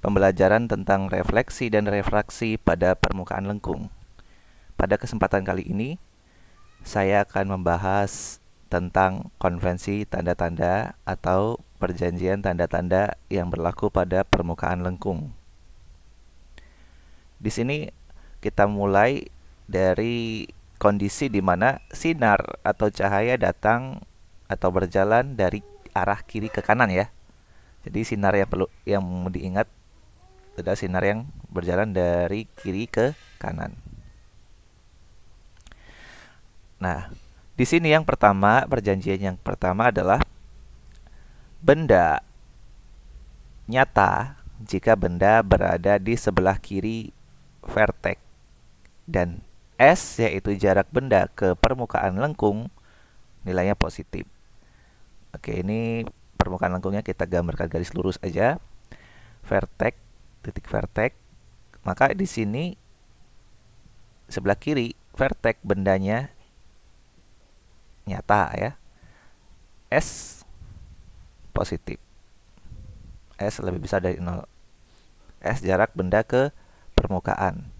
pembelajaran tentang refleksi dan refraksi pada permukaan lengkung. Pada kesempatan kali ini, saya akan membahas tentang konvensi tanda-tanda atau perjanjian tanda-tanda yang berlaku pada permukaan lengkung. Di sini kita mulai dari kondisi di mana sinar atau cahaya datang atau berjalan dari arah kiri ke kanan ya. Jadi sinar yang diingat adalah sinar yang berjalan dari kiri ke kanan. Nah, di sini perjanjian yang pertama adalah benda nyata jika benda berada di sebelah kiri vertex dan S, yaitu jarak benda ke permukaan lengkung, nilainya positif. Oke, ini permukaan lengkungnya kita gambarkan garis lurus aja. Vertex, titik vertex. Maka di sini sebelah kiri vertex bendanya nyata ya. S positif. S lebih besar dari 0. S jarak benda ke permukaan.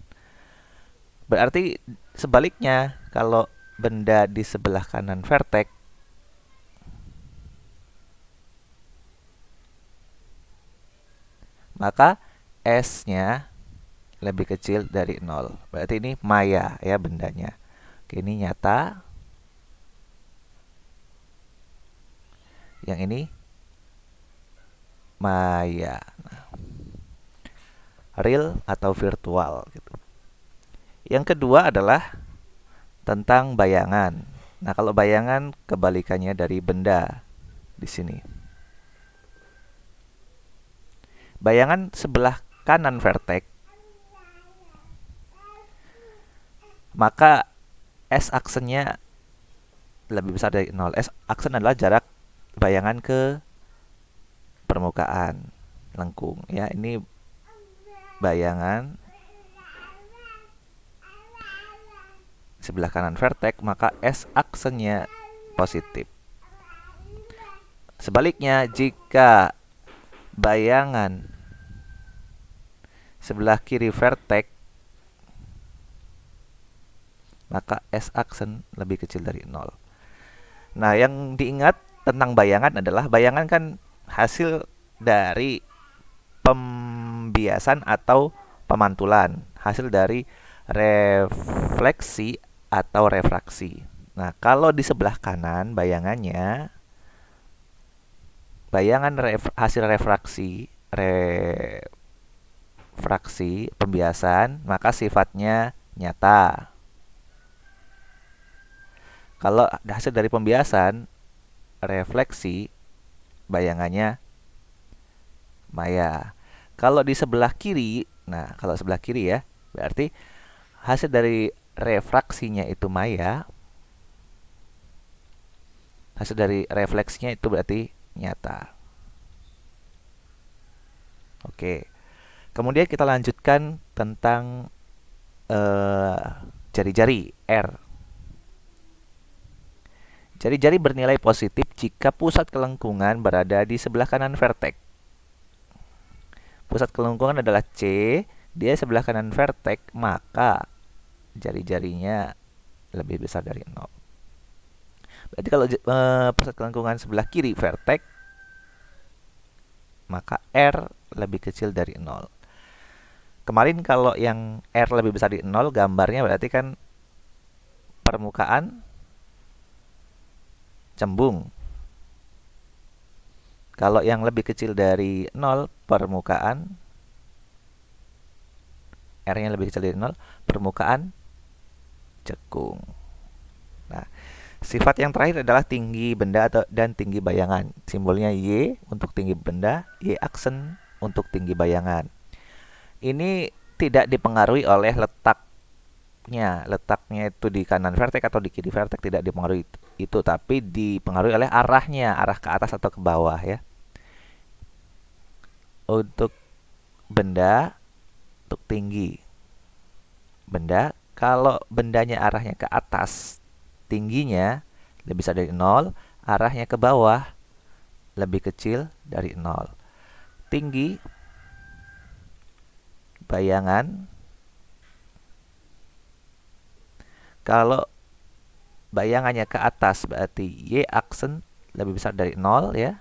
Berarti sebaliknya, kalau benda di sebelah kanan vertex, maka S-nya lebih kecil dari 0. Berarti ini maya ya bendanya. Oke, ini nyata. Yang ini maya. Nah, real atau virtual gitu. Yang kedua adalah tentang bayangan. Nah, kalau bayangan kebalikannya dari benda di sini. Bayangan sebelah kanan vertex, maka S aksennya lebih besar dari 0. S aksen adalah jarak bayangan ke permukaan lengkung ya. Ini bayangan sebelah kanan vertex, maka S aksennya positif. Sebaliknya, jika bayangan sebelah kiri vertex, maka S aksen lebih kecil dari 0. Nah, yang diingat tentang bayangan adalah bayangan kan hasil dari pembiasan atau pemantulan, hasil dari refleksi atau refraksi. Nah, kalau di sebelah kanan bayangannya, hasil refraksi pembiasan, maka sifatnya nyata. Kalau hasil dari pembiasan refleksi, bayangannya maya. Kalau di sebelah kiri, nah kalau sebelah kiri ya, berarti hasil dari refraksinya itu maya, hasil dari refleksinya itu berarti nyata. Oke, kemudian kita lanjutkan tentang jari-jari R. Jari-jari bernilai positif jika pusat kelengkungan berada di sebelah kanan vertex. Pusat kelengkungan adalah C, dia sebelah kanan vertex, maka jari-jarinya lebih besar dari 0. Berarti kalau pusat kelengkungan sebelah kiri vertex, maka R lebih kecil dari 0. Kemarin kalau yang R lebih besar dari 0, gambarnya berarti kan permukaan cembung. Kalau yang lebih kecil dari 0, permukaan R-nya lebih kecil dari 0, permukaan cekung. Nah, sifat yang terakhir adalah tinggi benda dan tinggi bayangan. Simbolnya Y untuk tinggi benda, Y aksen untuk tinggi bayangan. Ini tidak dipengaruhi oleh letaknya. Letaknya itu di kanan vertex atau di kiri vertex tidak dipengaruhi itu, tapi dipengaruhi oleh arahnya, arah ke atas atau ke bawah ya. Untuk benda, untuk tinggi benda, kalau bendanya arahnya ke atas, tingginya lebih besar dari 0, arahnya ke bawah lebih kecil dari 0. Tinggi bayangan. Kalau bayangannya ke atas berarti Y aksen lebih besar dari 0 ya.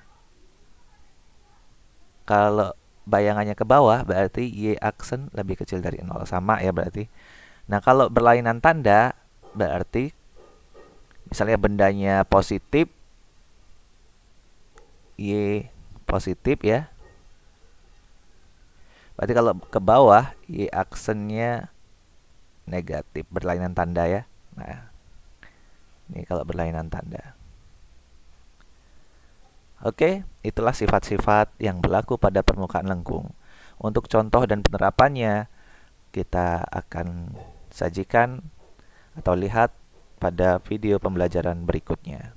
Kalau bayangannya ke bawah berarti Y aksen lebih kecil dari 0. Sama ya berarti. Nah, kalau berlainan tanda berarti misalnya bendanya positif, Y positif ya. Berarti kalau ke bawah Y aksennya negatif, berlainan tanda ya. Nah, ini kalau berlainan tanda. Oke, itulah sifat-sifat yang berlaku pada permukaan lengkung. Untuk contoh dan penerapannya, kita akan sajikan atau lihat pada video pembelajaran berikutnya.